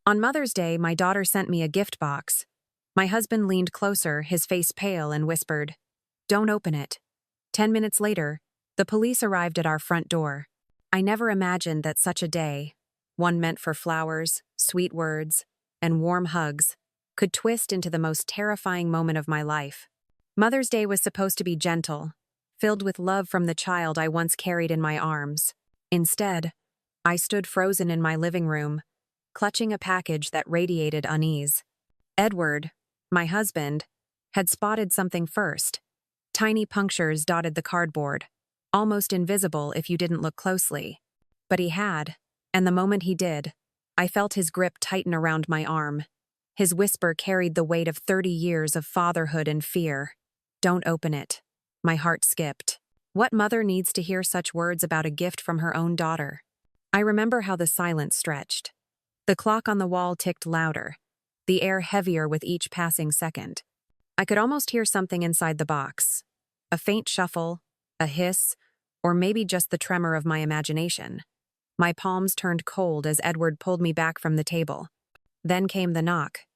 On Mother's Day, my daughter sent me a gift box. My husband leaned closer, his face pale, and whispered, "Don't open it." 10 minutes later, the police arrived at our front door. I never imagined that such a day, one meant for flowers, sweet words, and warm hugs, could twist into the most terrifying moment of my life. Mother's Day was supposed to be gentle, filled with love from the child I once carried in my arms. Instead, I stood frozen in my living room, clutching a package that radiated unease. Edward, my husband, had spotted something first. Tiny punctures dotted the cardboard, almost invisible if you didn't look closely. But he had, and the moment he did, I felt his grip tighten around my arm. His whisper carried the weight of 30 years of fatherhood and fear. "Don't open it." My heart skipped. What mother needs to hear such words about a gift from her own daughter? I remember how the silence stretched. The clock on the wall ticked louder, the air heavier with each passing second. I could almost hear something inside the box. A faint shuffle, a hiss, or maybe just the tremor of my imagination. My palms turned cold as Edward pulled me back from the table. Then came the knock.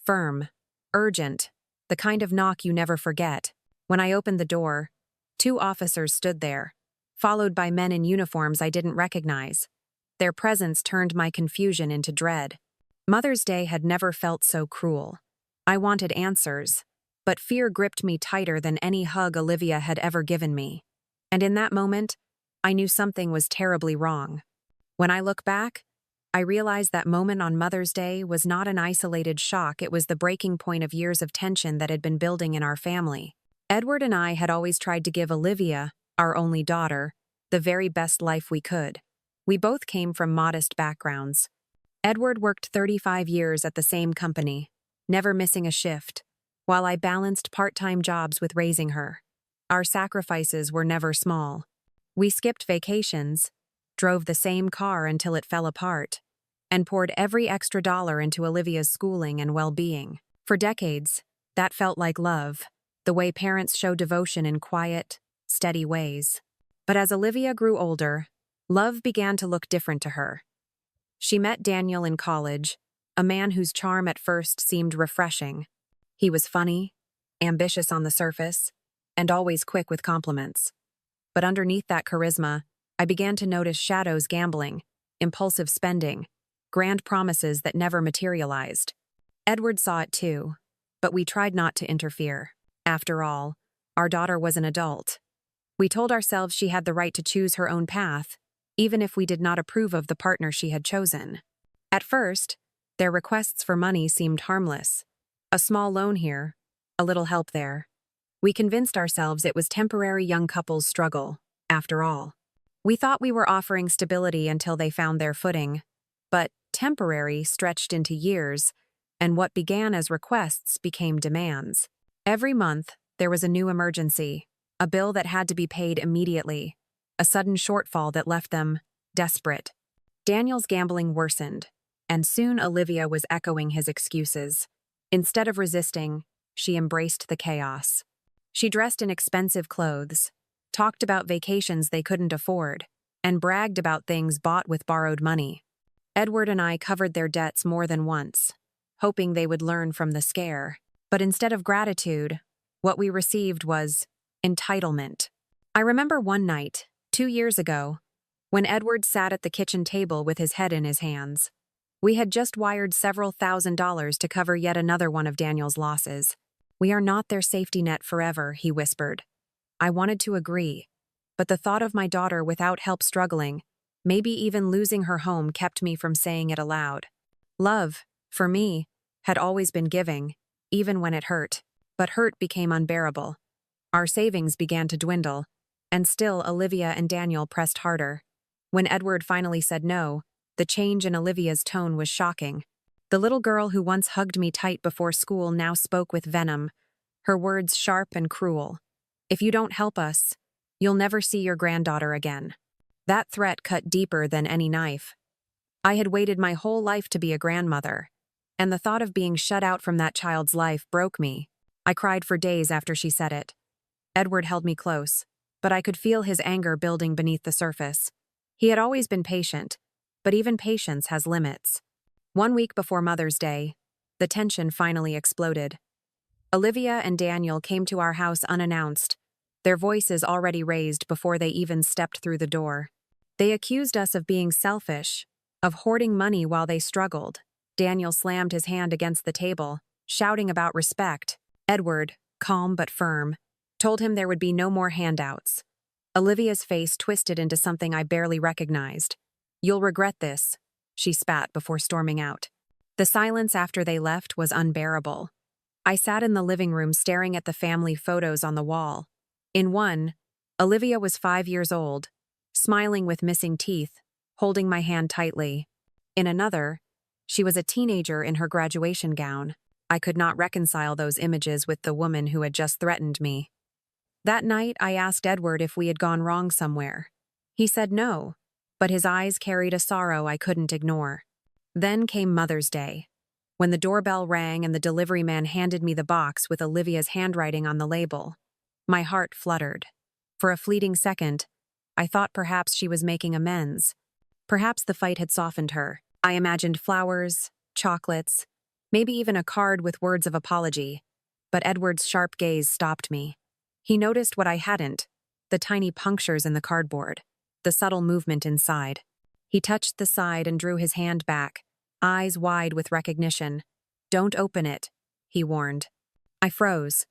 Firm, urgent, the kind of knock you never forget. When I opened the door, 2 officers stood there, followed by men in uniforms I didn't recognize. Their presence turned my confusion into dread. Mother's Day had never felt so cruel. I wanted answers, but fear gripped me tighter than any hug Olivia had ever given me. And in that moment, I knew something was terribly wrong. When I look back, I realize that moment on Mother's Day was not an isolated shock, it was the breaking point of years of tension that had been building in our family. Edward and I had always tried to give Olivia, our only daughter, the very best life we could. We both came from modest backgrounds. Edward worked 35 years at the same company, never missing a shift, while I balanced part-time jobs with raising her. Our sacrifices were never small. We skipped vacations, drove the same car until it fell apart, and poured every extra dollar into Olivia's schooling and well-being. For decades, that felt like love, the way parents show devotion in quiet, steady ways. But as Olivia grew older, love began to look different to her. She met Daniel in college, a man whose charm at first seemed refreshing. He was funny, ambitious on the surface, and always quick with compliments. But underneath that charisma, I began to notice shadows: gambling, impulsive spending, grand promises that never materialized. Edward saw it too, but we tried not to interfere. After all, our daughter was an adult. We told ourselves she had the right to choose her own path, even if we did not approve of the partner she had chosen. At first, their requests for money seemed harmless. A small loan here, a little help there. We convinced ourselves it was temporary young couples' struggle, after all. We thought we were offering stability until they found their footing, but temporary stretched into years, and what began as requests became demands. Every month, there was a new emergency, a bill that had to be paid immediately, a sudden shortfall that left them desperate. Daniel's gambling worsened, and soon Olivia was echoing his excuses. Instead of resisting, she embraced the chaos. She dressed in expensive clothes, talked about vacations they couldn't afford, and bragged about things bought with borrowed money. Edward and I covered their debts more than once, hoping they would learn from the scare. But instead of gratitude, what we received was entitlement. I remember one night, 2 years ago, when Edward sat at the kitchen table with his head in his hands. We had just wired several $1,000s to cover yet another one of Daniel's losses. "We are not their safety net forever," he whispered. I wanted to agree, but the thought of my daughter without help struggling, maybe even losing her home, kept me from saying it aloud. Love, for me, had always been giving, even when it hurt. But hurt became unbearable. Our savings began to dwindle, and still Olivia and Daniel pressed harder. When Edward finally said no, the change in Olivia's tone was shocking. The little girl who once hugged me tight before school now spoke with venom, her words sharp and cruel. "If you don't help us, you'll never see your granddaughter again." That threat cut deeper than any knife. I had waited my whole life to be a grandmother, and the thought of being shut out from that child's life broke me. I cried for days after she said it. Edward held me close, but I could feel his anger building beneath the surface. He had always been patient, but even patience has limits. 1 week before Mother's Day, the tension finally exploded. Olivia and Daniel came to our house unannounced, their voices already raised before they even stepped through the door. They accused us of being selfish, of hoarding money while they struggled. Daniel slammed his hand against the table, shouting about respect. Edward, calm but firm, told him there would be no more handouts. Olivia's face twisted into something I barely recognized. "You'll regret this," she spat before storming out. The silence after they left was unbearable. I sat in the living room staring at the family photos on the wall. In one, Olivia was 5 years old, smiling with missing teeth, holding my hand tightly. In another, she was a teenager in her graduation gown. I could not reconcile those images with the woman who had just threatened me. That night, I asked Edward if we had gone wrong somewhere. He said no, but his eyes carried a sorrow I couldn't ignore. Then came Mother's Day, when the doorbell rang and the delivery man handed me the box with Olivia's handwriting on the label. My heart fluttered. For a fleeting second, I thought perhaps she was making amends. Perhaps the fight had softened her. I imagined flowers, chocolates, maybe even a card with words of apology. But Edward's sharp gaze stopped me. He noticed what I hadn't, the tiny punctures in the cardboard, the subtle movement inside. He touched the side and drew his hand back, eyes wide with recognition. "Don't open it," he warned. I froze.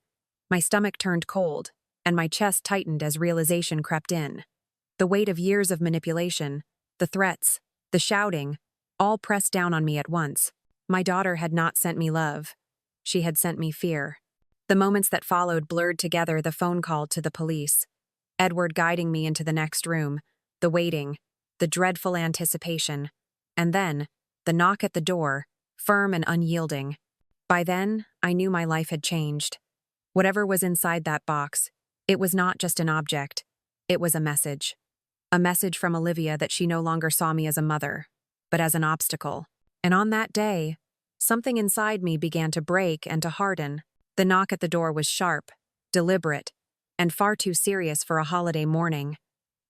My stomach turned cold, and my chest tightened as realization crept in. The weight of years of manipulation, the threats, the shouting, all pressed down on me at once. My daughter had not sent me love. She had sent me fear. The moments that followed blurred together the phone call to the police, Edward guiding me into the next room, the waiting, the dreadful anticipation, and then, the knock at the door, firm and unyielding. By then, I knew my life had changed. Whatever was inside that box, it was not just an object. It was a message. A message from Olivia that she no longer saw me as a mother, but as an obstacle. And on that day, something inside me began to break and to harden. The knock at the door was sharp, deliberate, and far too serious for a holiday morning.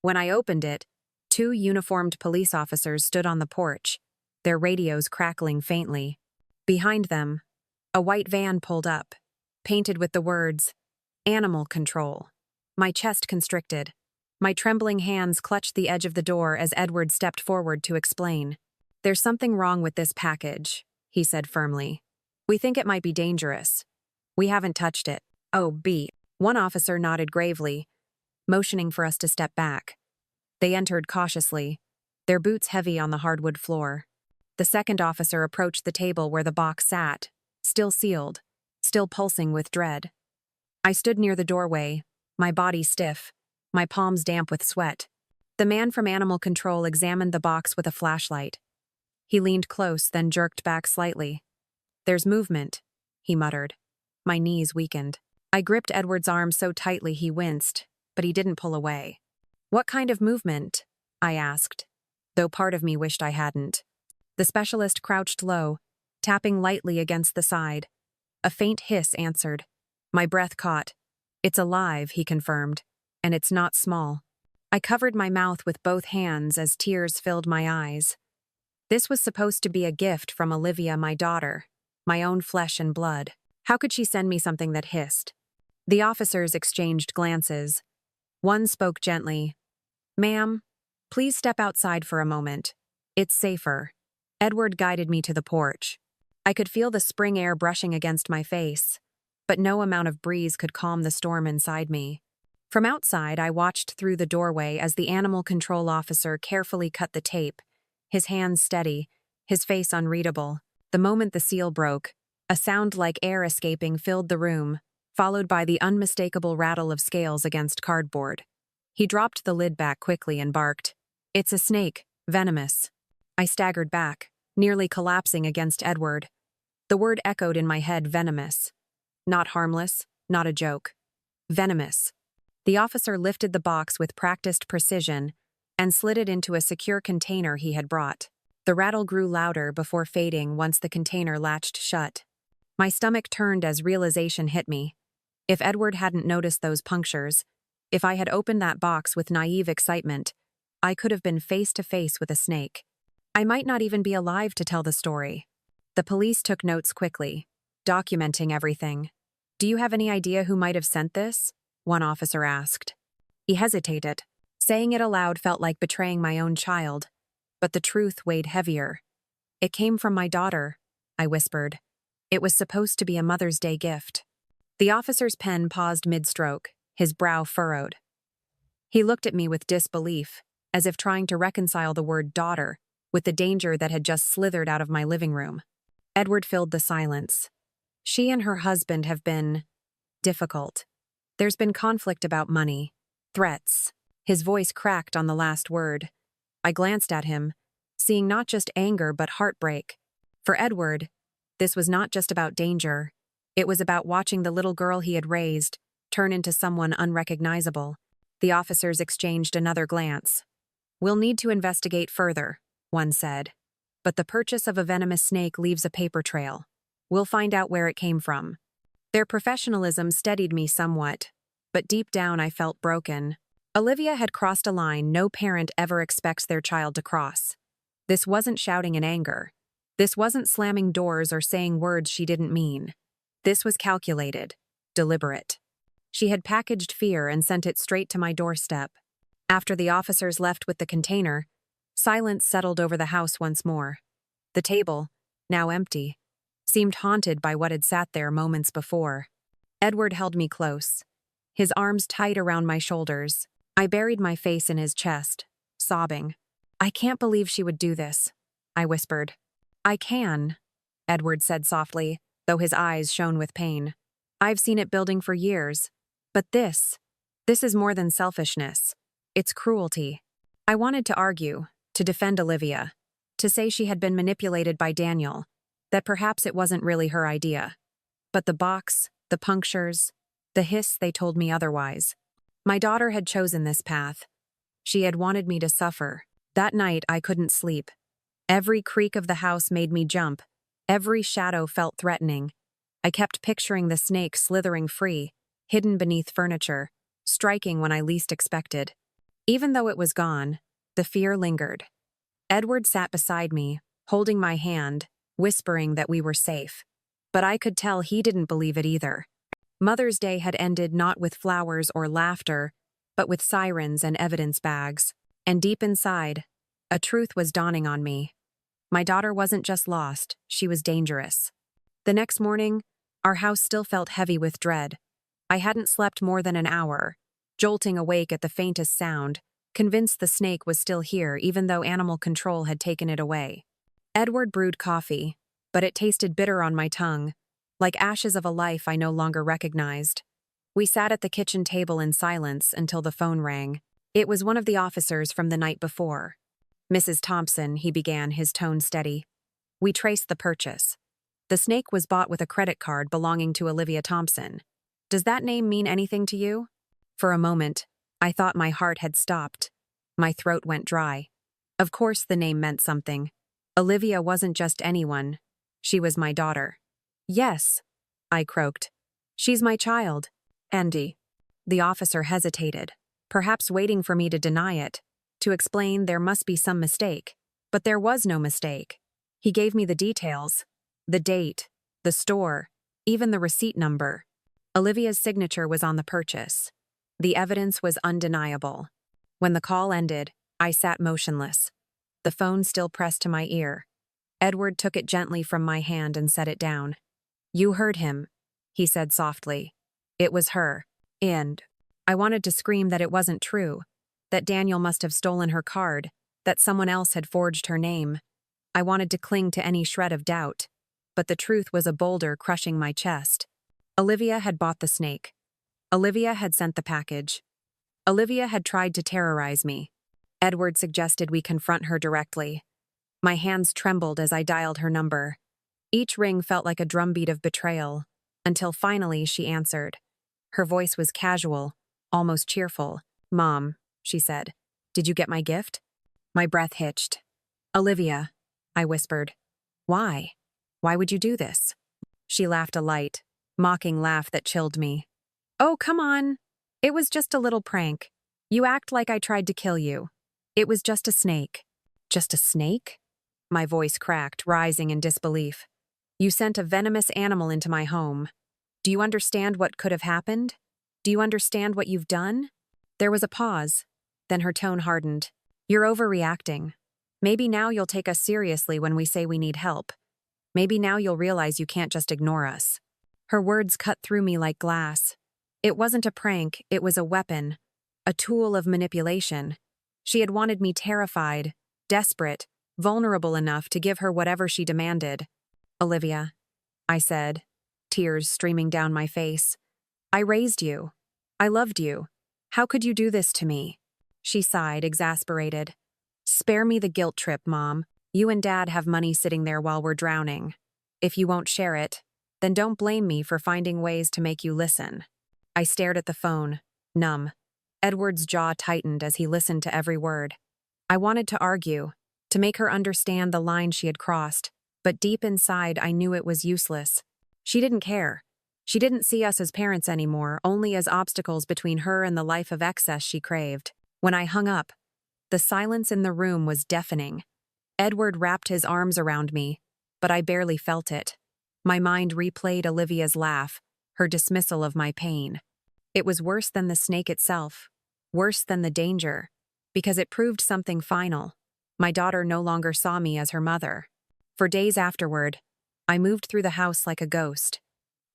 When I opened it, 2 uniformed police officers stood on the porch, their radios crackling faintly. Behind them, a white van pulled up, painted with the words, "Animal Control." My chest constricted. My trembling hands clutched the edge of the door as Edward stepped forward to explain. "There's something wrong with this package," he said firmly. "We think it might be dangerous. We haven't touched it." "Oh, B." One officer nodded gravely, motioning for us to step back. They entered cautiously, their boots heavy on the hardwood floor. The second officer approached the table where the box sat, still sealed, still pulsing with dread. I stood near the doorway, my body stiff, my palms damp with sweat. The man from Animal Control examined the box with a flashlight. He leaned close, then jerked back slightly. "There's movement," he muttered. My knees weakened. I gripped Edward's arm so tightly he winced, but he didn't pull away. "What kind of movement?" I asked, though part of me wished I hadn't. The specialist crouched low, tapping lightly against the side. A faint hiss answered. My breath caught. "It's alive," he confirmed, "and it's not small." I covered my mouth with both hands as tears filled my eyes. This was supposed to be a gift from Olivia, my daughter, my own flesh and blood. How could she send me something that hissed? The officers exchanged glances. One spoke gently. "Ma'am, please step outside for a moment. It's safer." Edward guided me to the porch. I could feel the spring air brushing against my face, but no amount of breeze could calm the storm inside me. From outside, I watched through the doorway as the animal control officer carefully cut the tape, his hands steady, his face unreadable. The moment the seal broke, a sound like air escaping filled the room, followed by the unmistakable rattle of scales against cardboard. He dropped the lid back quickly and barked, "It's a snake, venomous." I staggered back, nearly collapsing against Edward. The word echoed in my head, venomous. Not harmless, not a joke. Venomous. The officer lifted the box with practiced precision and slid it into a secure container he had brought. The rattle grew louder before fading once the container latched shut. My stomach turned as realization hit me. If Edward hadn't noticed those punctures, if I had opened that box with naive excitement, I could have been face to face with a snake. I might not even be alive to tell the story. The police took notes quickly, documenting everything. "Do you have any idea who might have sent this?" one officer asked. He hesitated. Saying it aloud felt like betraying my own child, but the truth weighed heavier. "It came from my daughter," I whispered. "It was supposed to be a Mother's Day gift." The officer's pen paused mid-stroke, his brow furrowed. He looked at me with disbelief, as if trying to reconcile the word daughter with the danger that had just slithered out of my living room. Edward filled the silence. "She and her husband have been difficult. There's been conflict about money, threats." His voice cracked on the last word. I glanced at him, seeing not just anger but heartbreak. For Edward, this was not just about danger. It was about watching the little girl he had raised turn into someone unrecognizable. The officers exchanged another glance. "We'll need to investigate further," one said. "But the purchase of a venomous snake leaves a paper trail. We'll find out where it came from." Their professionalism steadied me somewhat, but deep down I felt broken. Olivia had crossed a line no parent ever expects their child to cross. This wasn't shouting in anger. This wasn't slamming doors or saying words she didn't mean. This was calculated, deliberate. She had packaged fear and sent it straight to my doorstep. After the officers left with the container, silence settled over the house once more. The table, now empty, seemed haunted by what had sat there moments before. Edward held me close, his arms tight around my shoulders. I buried my face in his chest, sobbing. "I can't believe she would do this," I whispered. "I can," Edward said softly, though his eyes shone with pain. "I've seen it building for years. But this is more than selfishness. It's cruelty." I wanted to argue, to defend Olivia, to say she had been manipulated by Daniel, that perhaps it wasn't really her idea. But the box, the punctures, the hiss, they told me otherwise. My daughter had chosen this path. She had wanted me to suffer. That night I couldn't sleep. Every creak of the house made me jump. Every shadow felt threatening. I kept picturing the snake slithering free, hidden beneath furniture, striking when I least expected. Even though it was gone, the fear lingered. Edward sat beside me, holding my hand, whispering that we were safe. But I could tell he didn't believe it either. Mother's Day had ended not with flowers or laughter, but with sirens and evidence bags. And deep inside, a truth was dawning on me. My daughter wasn't just lost, she was dangerous. The next morning, our house still felt heavy with dread. I hadn't slept more than an hour, jolting awake at the faintest sound, convinced the snake was still here even though animal control had taken it away. Edward brewed coffee, but it tasted bitter on my tongue, like ashes of a life I no longer recognized. We sat at the kitchen table in silence until the phone rang. It was one of the officers from the night before. "Mrs. Thompson," he began, his tone steady. "We traced the purchase. The snake was bought with a credit card belonging to Olivia Thompson. Does that name mean anything to you?" For a moment, I thought my heart had stopped. My throat went dry. Of course the name meant something. Olivia wasn't just anyone. She was my daughter. "Yes," I croaked. "She's my child." "Andy." The officer hesitated, perhaps waiting for me to deny it, to explain there must be some mistake. But there was no mistake. He gave me the details. The date, the store, even the receipt number. Olivia's signature was on the purchase. The evidence was undeniable. When the call ended, I sat motionless, the phone still pressed to my ear. Edward took it gently from my hand and set it down. "You heard him," he said softly. "It was her." And I wanted to scream that it wasn't true, that Daniel must have stolen her card, that someone else had forged her name. I wanted to cling to any shred of doubt, but the truth was a boulder crushing my chest. Olivia had bought the snake. Olivia had sent the package. Olivia had tried to terrorize me. Edward suggested we confront her directly. My hands trembled as I dialed her number. Each ring felt like a drumbeat of betrayal, until finally she answered. Her voice was casual, almost cheerful. "Mom," she said, "did you get my gift?" My breath hitched. "Olivia," I whispered. "Why? Why would you do this?" She laughed a light, mocking laugh that chilled me. "Oh, come on. It was just a little prank. You act like I tried to kill you. It was just a snake." "Just a snake?" My voice cracked, rising in disbelief. You sent a venomous animal into my home. Do you understand what could have happened? Do you understand what you've done?" There was a pause. Then her tone hardened. "You're overreacting. Maybe now you'll take us seriously when we say we need help. Maybe now you'll realize you can't just ignore us." Her words cut through me like glass. It wasn't a prank, it was a weapon, a tool of manipulation. She had wanted me terrified, desperate, vulnerable enough to give her whatever she demanded. "Olivia," I said, tears streaming down my face. "I raised you. I loved you. How could you do this to me?" She sighed, exasperated. "Spare me the guilt trip, Mom. You and Dad have money sitting there while we're drowning. If you won't share it, then don't blame me for finding ways to make you listen." I stared at the phone, numb. Edward's jaw tightened as he listened to every word. I wanted to argue, to make her understand the line she had crossed, but deep inside I knew it was useless. She didn't care. She didn't see us as parents anymore, only as obstacles between her and the life of excess she craved. When I hung up, the silence in the room was deafening. Edward wrapped his arms around me, but I barely felt it. My mind replayed Olivia's laugh, her dismissal of my pain. It was worse than the snake itself, worse than the danger, because it proved something final. My daughter no longer saw me as her mother. For days afterward, I moved through the house like a ghost.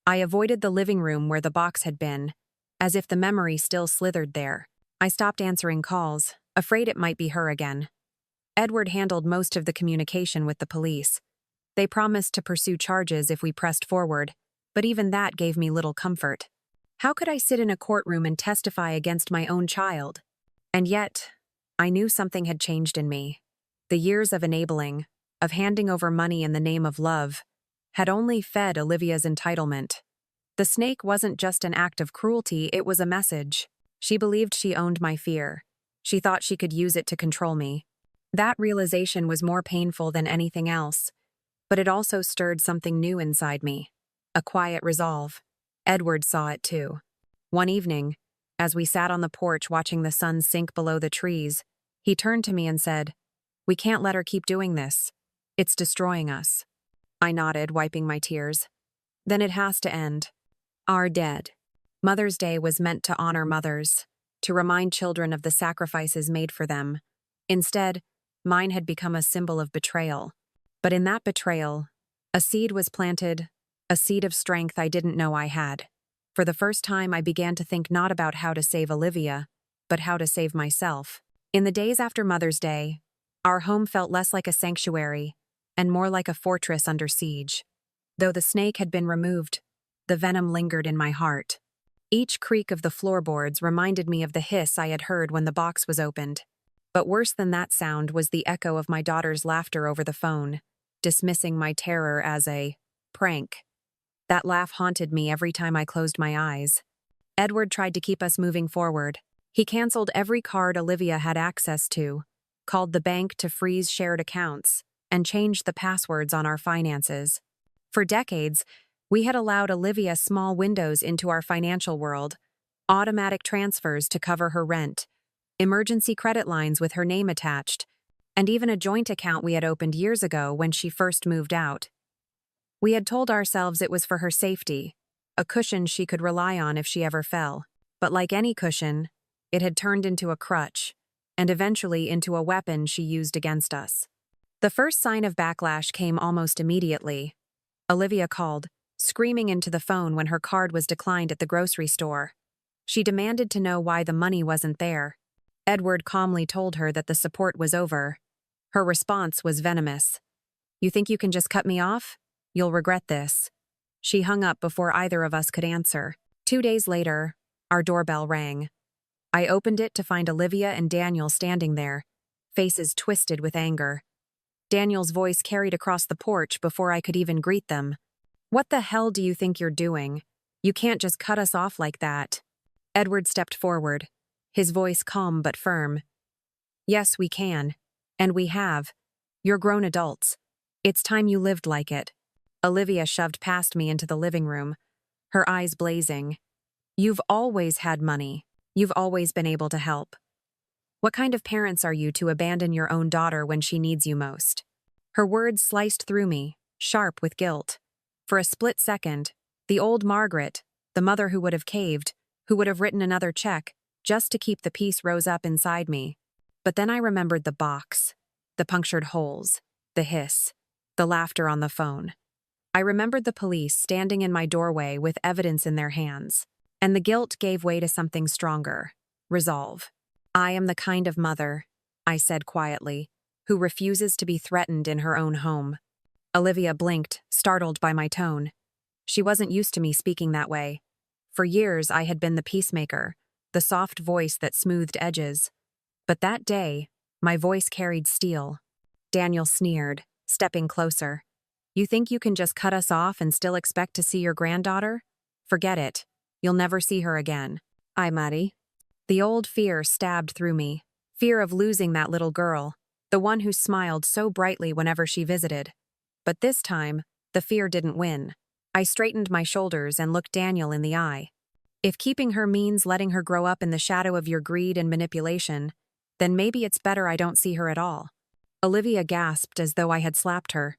I avoided the living room where the box had been, as if the memory still slithered there. I stopped answering calls, afraid it might be her again. Edward handled most of the communication with the police. They promised to pursue charges if we pressed forward, but even that gave me little comfort. How could I sit in a courtroom and testify against my own child? And yet, I knew something had changed in me. The years of enabling, of handing over money in the name of love, had only fed Olivia's entitlement. The snake wasn't just an act of cruelty, it was a message. She believed she owned my fear. She thought she could use it to control me. That realization was more painful than anything else, but it also stirred something new inside me. A quiet resolve. Edward saw it too. One evening, as we sat on the porch watching the sun sink below the trees, he turned to me and said, "We can't let her keep doing this. It's destroying us." I nodded, wiping my tears. "Then it has to end." Our dead. Mother's Day was meant to honor mothers, to remind children of the sacrifices made for them. Instead, mine had become a symbol of betrayal. But in that betrayal, a seed was planted, a seed of strength I didn't know I had. For the first time, I began to think not about how to save Olivia, but how to save myself. In the days after Mother's Day, our home felt less like a sanctuary and more like a fortress under siege. Though the snake had been removed, the venom lingered in my heart. Each creak of the floorboards reminded me of the hiss I had heard when the box was opened. But worse than that sound was the echo of my daughter's laughter over the phone, dismissing my terror as a prank. That laugh haunted me every time I closed my eyes. Edward tried to keep us moving forward. He canceled every card Olivia had access to, called the bank to freeze shared accounts, and changed the passwords on our finances. For decades, we had allowed Olivia small windows into our financial world, automatic transfers to cover her rent, emergency credit lines with her name attached, and even a joint account we had opened years ago when she first moved out. We had told ourselves it was for her safety, a cushion she could rely on if she ever fell. But like any cushion, it had turned into a crutch, and eventually into a weapon she used against us. The first sign of backlash came almost immediately. Olivia called, screaming into the phone when her card was declined at the grocery store. She demanded to know why the money wasn't there. Edward calmly told her that the support was over. Her response was venomous. "You think you can just cut me off? You'll regret this." She hung up before either of us could answer. 2 days later, our doorbell rang. I opened it to find Olivia and Daniel standing there, faces twisted with anger. Daniel's voice carried across the porch before I could even greet them. "What the hell do you think you're doing? You can't just cut us off like that." Edward stepped forward, his voice calm but firm. "Yes, we can. And we have. You're grown adults. It's time you lived like it." Olivia shoved past me into the living room, her eyes blazing. "You've always had money. You've always been able to help. What kind of parents are you to abandon your own daughter when she needs you most?" Her words sliced through me, sharp with guilt. For a split second, the old Margaret, the mother who would have caved, who would have written another check, just to keep the peace rose up inside me. But then I remembered the box, the punctured holes, the hiss, the laughter on the phone. I remembered the police standing in my doorway with evidence in their hands, and the guilt gave way to something stronger: resolve. I am the kind of mother, I said quietly, who refuses to be threatened in her own home. Olivia blinked, startled by my tone. She wasn't used to me speaking that way. For years, I had been the peacemaker, the soft voice that smoothed edges. But that day, my voice carried steel. Daniel sneered, stepping closer. You think you can just cut us off and still expect to see your granddaughter? Forget it. You'll never see her again. Ay, Mari. The old fear stabbed through me. Fear of losing that little girl, the one who smiled so brightly whenever she visited. But this time, the fear didn't win. I straightened my shoulders and looked Daniel in the eye. If keeping her means letting her grow up in the shadow of your greed and manipulation, then maybe it's better I don't see her at all. Olivia gasped as though I had slapped her.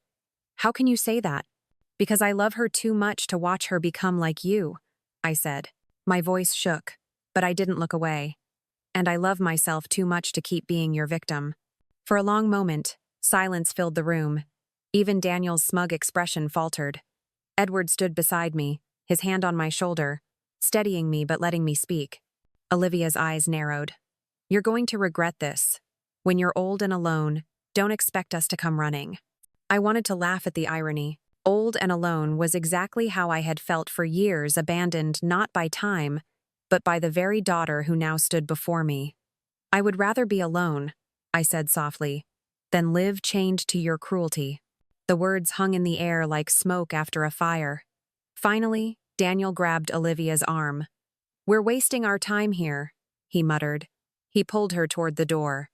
How can you say that? Because I love her too much to watch her become like you, I said. My voice shook, but I didn't look away. And I love myself too much to keep being your victim. For a long moment, silence filled the room. Even Daniel's smug expression faltered. Edward stood beside me, his hand on my shoulder, steadying me but letting me speak. Olivia's eyes narrowed. You're going to regret this. When you're old and alone, don't expect us to come running. I wanted to laugh at the irony. Old and alone was exactly how I had felt for years, abandoned not by time, but by the very daughter who now stood before me. I would rather be alone, I said softly, than live chained to your cruelty. The words hung in the air like smoke after a fire. Finally, Daniel grabbed Olivia's arm. We're wasting our time here, he muttered. He pulled her toward the door.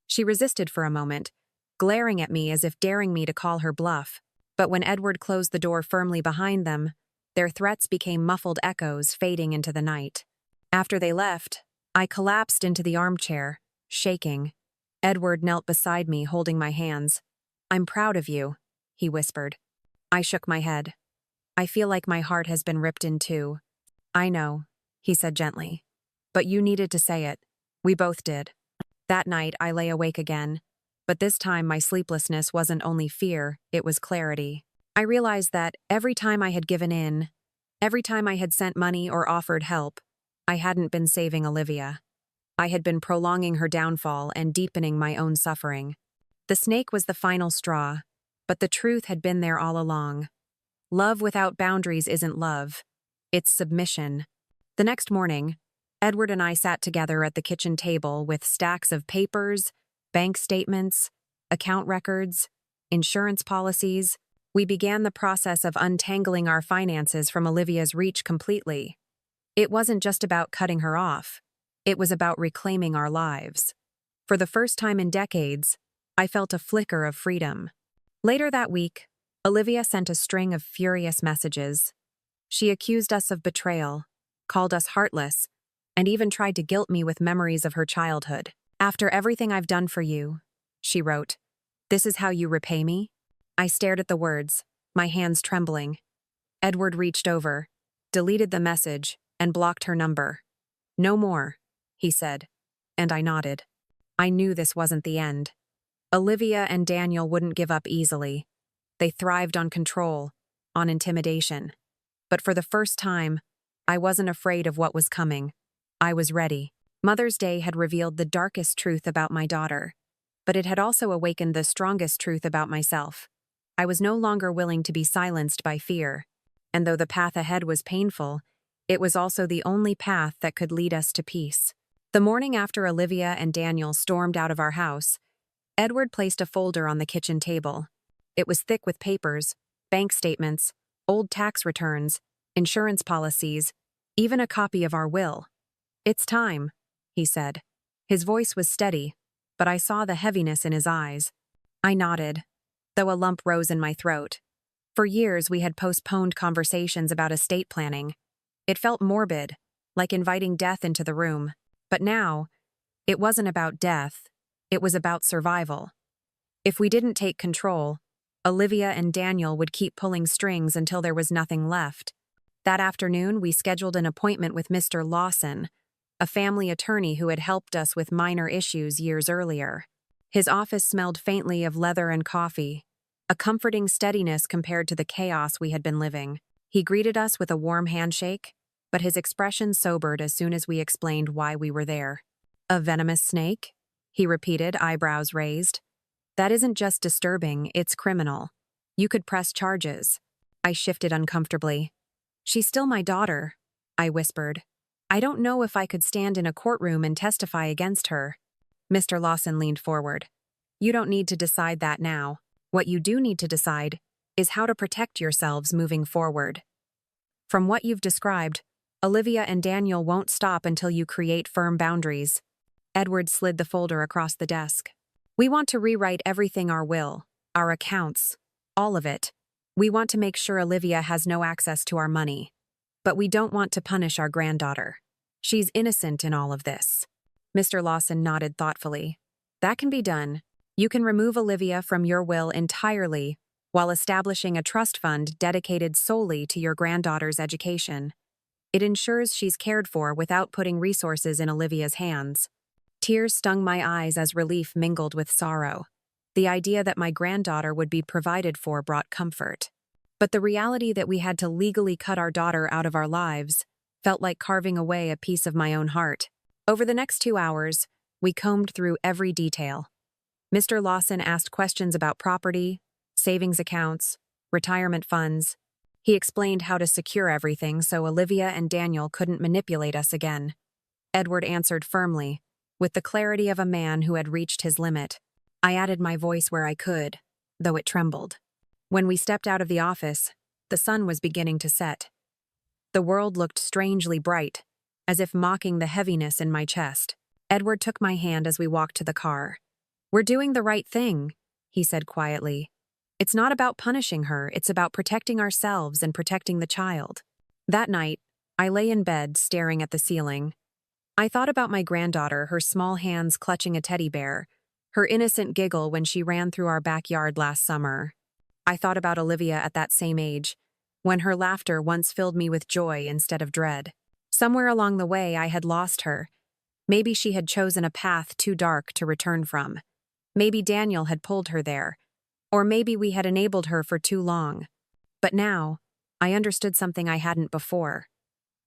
She resisted for a moment, glaring at me as if daring me to call her bluff. But when Edward closed the door firmly behind them, their threats became muffled echoes fading into the night. After they left, I collapsed into the armchair, shaking. Edward knelt beside me, holding my hands. I'm proud of you, he whispered. I shook my head. I feel like my heart has been ripped in two. I know, he said gently. But you needed to say it. We both did. That night, I lay awake again. But this time, my sleeplessness wasn't only fear, it was clarity. I realized that every time I had given in, every time I had sent money or offered help, I hadn't been saving Olivia. I had been prolonging her downfall and deepening my own suffering. The snake was the final straw, but the truth had been there all along. Love without boundaries isn't love. It's submission. The next morning, Edward and I sat together at the kitchen table with stacks of papers, bank statements, account records, insurance policies. We began the process of untangling our finances from Olivia's reach completely. It wasn't just about cutting her off. It was about reclaiming our lives. For the first time in decades, I felt a flicker of freedom. Later that week, Olivia sent a string of furious messages. She accused us of betrayal, called us heartless, and even tried to guilt me with memories of her childhood. After everything I've done for you, she wrote, this is how you repay me? I stared at the words, my hands trembling. Edward reached over, deleted the message, and blocked her number. No more, he said, and I nodded. I knew this wasn't the end. Olivia and Daniel wouldn't give up easily. They thrived on control, on intimidation. But for the first time, I wasn't afraid of what was coming. I was ready. Mother's Day had revealed the darkest truth about my daughter, but it had also awakened the strongest truth about myself. I was no longer willing to be silenced by fear, and though the path ahead was painful, it was also the only path that could lead us to peace. The morning after Olivia and Daniel stormed out of our house, Edward placed a folder on the kitchen table. It was thick with papers, bank statements, old tax returns, insurance policies, even a copy of our will. It's time, he said. His voice was steady, but I saw the heaviness in his eyes. I nodded, though a lump rose in my throat. For years, we had postponed conversations about estate planning. It felt morbid, like inviting death into the room. But now, it wasn't about death, it was about survival. If we didn't take control, Olivia and Daniel would keep pulling strings until there was nothing left. That afternoon, we scheduled an appointment with Mr. Lawson, a family attorney who had helped us with minor issues years earlier. His office smelled faintly of leather and coffee, a comforting steadiness compared to the chaos we had been living. He greeted us with a warm handshake, but his expression sobered as soon as we explained why we were there. "A venomous snake?" he repeated, eyebrows raised. "That isn't just disturbing, it's criminal. You could press charges." I shifted uncomfortably. "She's still my daughter," I whispered. "I don't know if I could stand in a courtroom and testify against her." Mr. Lawson leaned forward. "You don't need to decide that now. What you do need to decide is how to protect yourselves moving forward. From what you've described, Olivia and Daniel won't stop until you create firm boundaries." Edward slid the folder across the desk. "We want to rewrite everything: our will, our accounts, all of it. We want to make sure Olivia has no access to our money. But we don't want to punish our granddaughter. She's innocent in all of this." Mr. Lawson nodded thoughtfully. "That can be done. You can remove Olivia from your will entirely while establishing a trust fund dedicated solely to your granddaughter's education. It ensures she's cared for without putting resources in Olivia's hands." Tears stung my eyes as relief mingled with sorrow. The idea that my granddaughter would be provided for brought comfort. But the reality that we had to legally cut our daughter out of our lives felt like carving away a piece of my own heart. Over the next 2 hours, we combed through every detail. Mr. Lawson asked questions about property, savings accounts, retirement funds. He explained how to secure everything so Olivia and Daniel couldn't manipulate us again. Edward answered firmly, with the clarity of a man who had reached his limit. I added my voice where I could, though it trembled. When we stepped out of the office, the sun was beginning to set. The world looked strangely bright, as if mocking the heaviness in my chest. Edward took my hand as we walked to the car. "We're doing the right thing," he said quietly. "It's not about punishing her, it's about protecting ourselves and protecting the child." That night, I lay in bed staring at the ceiling. I thought about my granddaughter, her small hands clutching a teddy bear, her innocent giggle when she ran through our backyard last summer. I thought about Olivia at that same age, when her laughter once filled me with joy instead of dread. Somewhere along the way, I had lost her. Maybe she had chosen a path too dark to return from. Maybe Daniel had pulled her there. Or maybe we had enabled her for too long. But now, I understood something I hadn't before.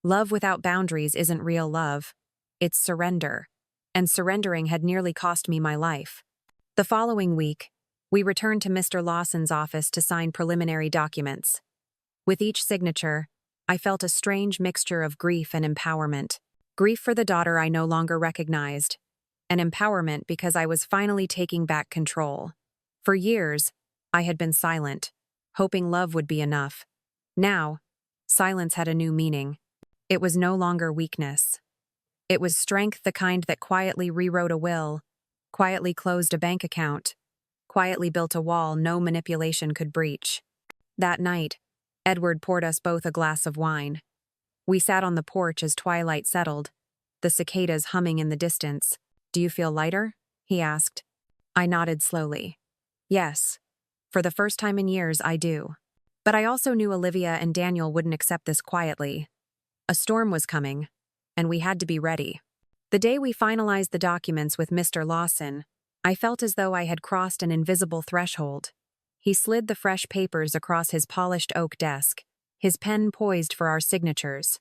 Love without boundaries isn't real love. It's surrender. And surrendering had nearly cost me my life. The following week, we returned to Mr. Lawson's office to sign preliminary documents. With each signature, I felt a strange mixture of grief and empowerment. Grief for the daughter I no longer recognized, and empowerment because I was finally taking back control. For years, I had been silent, hoping love would be enough. Now, silence had a new meaning. It was no longer weakness. It was strength, the kind that quietly rewrote a will, quietly closed a bank account, quietly built a wall no manipulation could breach. That night, Edward poured us both a glass of wine. We sat on the porch as twilight settled, the cicadas humming in the distance. "Do you feel lighter?" he asked. I nodded slowly. "Yes. For the first time in years, I do." But I also knew Olivia and Daniel wouldn't accept this quietly. A storm was coming, and we had to be ready. The day we finalized the documents with Mr. Lawson, I felt as though I had crossed an invisible threshold. He slid the fresh papers across his polished oak desk, his pen poised for our signatures.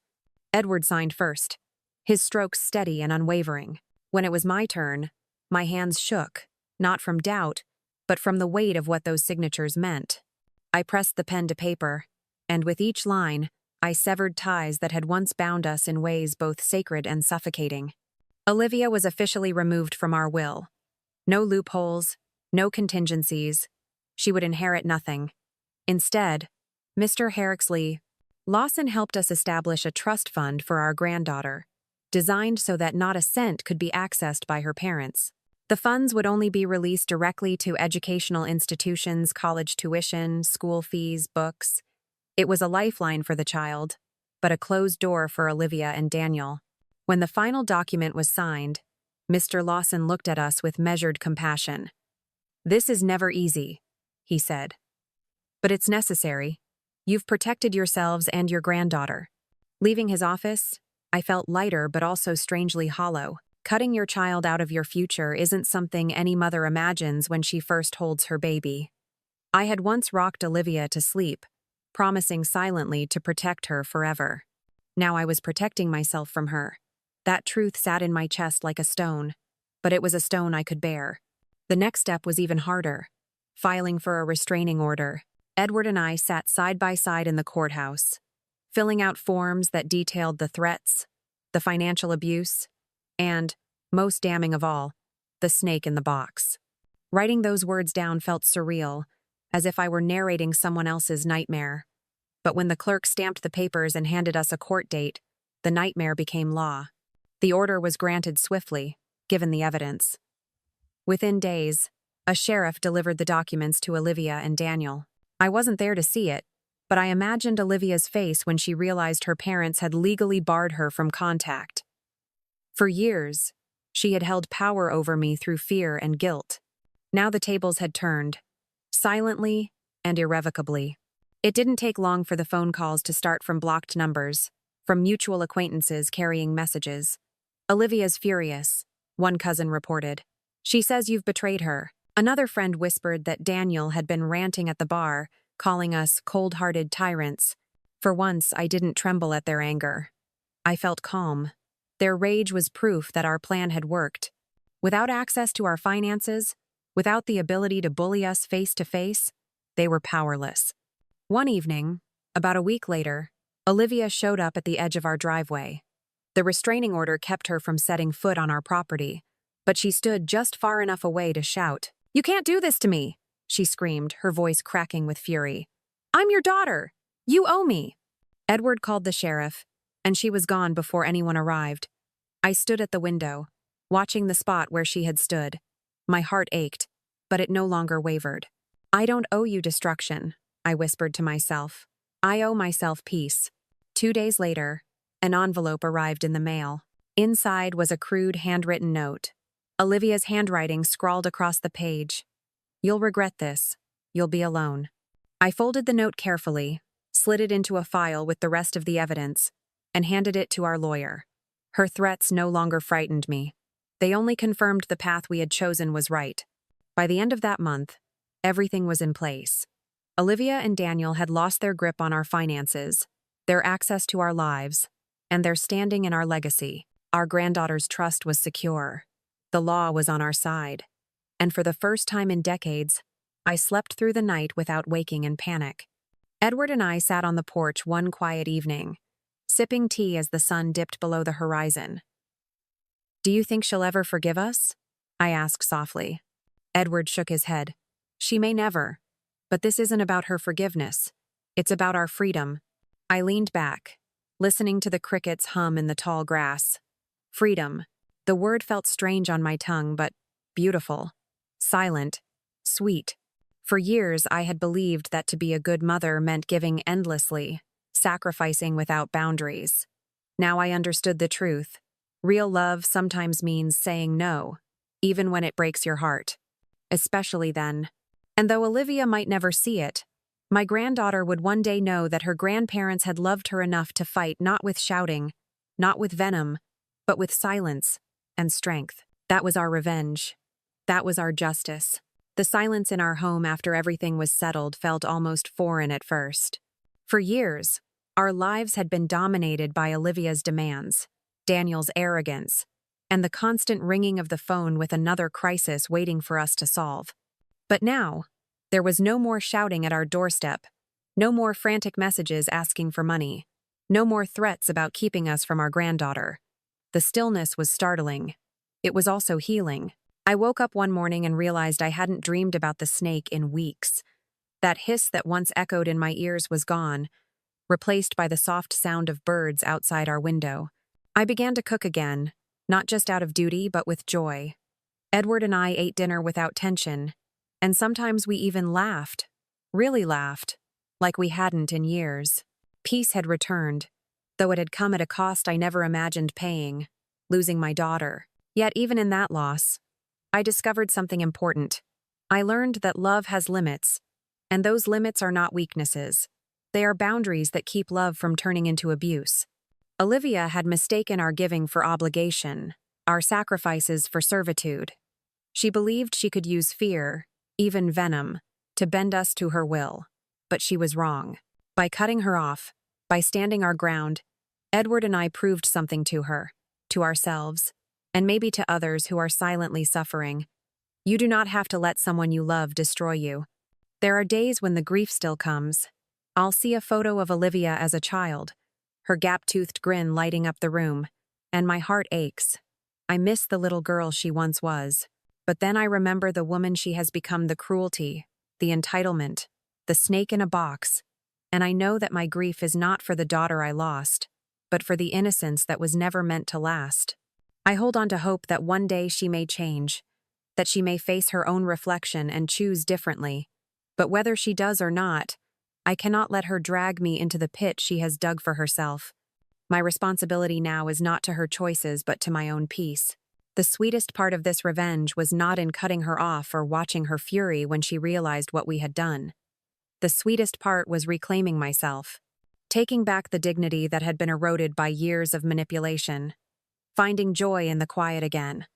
Edward signed first, his strokes steady and unwavering. When it was my turn, my hands shook, not from doubt, but from the weight of what those signatures meant. I pressed the pen to paper, and with each line, I severed ties that had once bound us in ways both sacred and suffocating. Olivia was officially removed from our will. No loopholes, no contingencies. She would inherit nothing. Instead, Mr. Herricksley Lawson helped us establish a trust fund for our granddaughter, designed so that not a cent could be accessed by her parents. The funds would only be released directly to educational institutions, college tuition, school fees, books. It was a lifeline for the child, but a closed door for Olivia and Daniel. When the final document was signed, Mr. Lawson looked at us with measured compassion. "This is never easy," he said. But it's necessary. You've protected yourselves and your granddaughter. Leaving his office, I felt lighter but also strangely hollow. Cutting your child out of your future isn't something any mother imagines when she first holds her baby. I had once rocked Olivia to sleep, promising silently to protect her forever. Now I was protecting myself from her. That truth sat in my chest like a stone, but it was a stone I could bear. The next step was even harder: filing for a restraining order. Edward and I sat side by side in the courthouse, filling out forms that detailed the threats, the financial abuse, and, most damning of all, the snake in the box. Writing those words down felt surreal, as if I were narrating someone else's nightmare. But when the clerk stamped the papers and handed us a court date, the nightmare became law. The order was granted swiftly, given the evidence. Within days, a sheriff delivered the documents to Olivia and Daniel. I wasn't there to see it, but I imagined Olivia's face when she realized her parents had legally barred her from contact. For years, she had held power over me through fear and guilt. Now the tables had turned, silently and irrevocably. It didn't take long for the phone calls to start from blocked numbers, from mutual acquaintances carrying messages. "Olivia's furious," one cousin reported. "She says you've betrayed her." Another friend whispered that Daniel had been ranting at the bar, calling us cold-hearted tyrants. For once, I didn't tremble at their anger. I felt calm. Their rage was proof that our plan had worked. Without access to our finances, without the ability to bully us face to face, they were powerless. One evening, about a week later, Olivia showed up at the edge of our driveway. The restraining order kept her from setting foot on our property, but she stood just far enough away to shout. "You can't do this to me!" she screamed, her voice cracking with fury. "I'm your daughter! You owe me!" Edward called the sheriff, and she was gone before anyone arrived. I stood at the window, watching the spot where she had stood. My heart ached, but it no longer wavered. "I don't owe you destruction," I whispered to myself. "I owe myself peace." 2 days later, an envelope arrived in the mail. Inside was a crude handwritten note. Olivia's handwriting scrawled across the page. "You'll regret this. You'll be alone." I folded the note carefully, slid it into a file with the rest of the evidence, and handed it to our lawyer. Her threats no longer frightened me. They only confirmed the path we had chosen was right. By the end of that month, everything was in place. Olivia and Daniel had lost their grip on our finances, their access to our lives, and their standing in our legacy. Our granddaughter's trust was secure. The law was on our side. And for the first time in decades, I slept through the night without waking in panic. Edward and I sat on the porch one quiet evening, sipping tea as the sun dipped below the horizon. "Do you think she'll ever forgive us?" I asked softly. Edward shook his head. "She may never. But this isn't about her forgiveness. It's about our freedom." I leaned back, listening to the crickets hum in the tall grass. Freedom. The word felt strange on my tongue, but beautiful. Silent. Sweet. For years, I had believed that to be a good mother meant giving endlessly, sacrificing without boundaries. Now I understood the truth. Real love sometimes means saying no, even when it breaks your heart. Especially then. And though Olivia might never see it, my granddaughter would one day know that her grandparents had loved her enough to fight not with shouting, not with venom, but with silence and strength. That was our revenge. That was our justice. The silence in our home after everything was settled felt almost foreign at first. For years, our lives had been dominated by Olivia's demands, Daniel's arrogance, and the constant ringing of the phone with another crisis waiting for us to solve. But now, there was no more shouting at our doorstep, no more frantic messages asking for money, no more threats about keeping us from our granddaughter. The stillness was startling. It was also healing. I woke up one morning and realized I hadn't dreamed about the snake in weeks. That hiss that once echoed in my ears was gone, replaced by the soft sound of birds outside our window. I began to cook again, not just out of duty but with joy. Edward and I ate dinner without tension, and sometimes we even laughed, really laughed, like we hadn't in years. Peace had returned, though it had come at a cost I never imagined paying, losing my daughter. Yet even in that loss, I discovered something important. I learned that love has limits, And those limits are not weaknesses. They are boundaries that keep love from turning into abuse. Olivia had mistaken our giving for obligation, our sacrifices for servitude. She believed she could use fear, even venom, to bend us to her will. But she was wrong. By cutting her off, by standing our ground, Edward and I proved something to her, to ourselves, and maybe to others who are silently suffering. You do not have to let someone you love destroy you. There are days when the grief still comes. I'll see a photo of Olivia as a child, her gap-toothed grin lighting up the room, and my heart aches. I miss the little girl she once was. But then I remember the woman she has become, the cruelty, the entitlement, the snake in a box, and I know that my grief is not for the daughter I lost, but for the innocence that was never meant to last. I hold on to hope that one day she may change, that she may face her own reflection and choose differently. But whether she does or not, I cannot let her drag me into the pit she has dug for herself. My responsibility now is not to her choices but to my own peace. The sweetest part of this revenge was not in cutting her off or watching her fury when she realized what we had done. The sweetest part was reclaiming myself, taking back the dignity that had been eroded by years of manipulation, finding joy in the quiet again,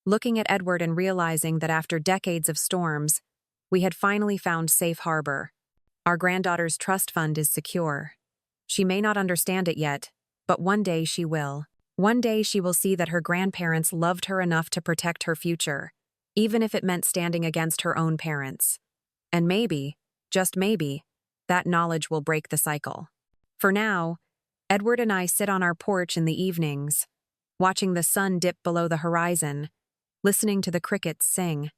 looking at Edward and realizing that after decades of storms, we had finally found safe harbor. Our granddaughter's trust fund is secure. She may not understand it yet, but one day she will. One day she will see that her grandparents loved her enough to protect her future, even if it meant standing against her own parents. And maybe, just maybe, that knowledge will break the cycle. For now, Edward and I sit on our porch in the evenings, watching the sun dip below the horizon, listening to the crickets sing.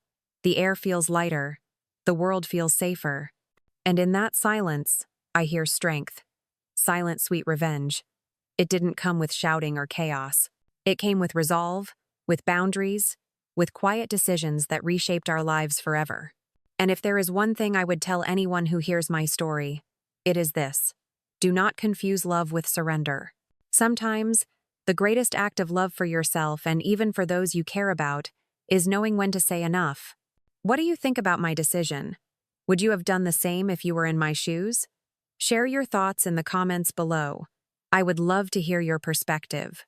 The air feels lighter, the world feels safer. And in that silence, I hear strength. Silent, sweet revenge. It didn't come with shouting or chaos. It came with resolve, with boundaries, with quiet decisions that reshaped our lives forever. And if there is one thing I would tell anyone who hears my story, it is this: do not confuse love with surrender. Sometimes, the greatest act of love for yourself and even for those you care about is knowing when to say enough. What do you think about my decision? Would you have done the same if you were in my shoes? Share your thoughts in the comments below. I would love to hear your perspective.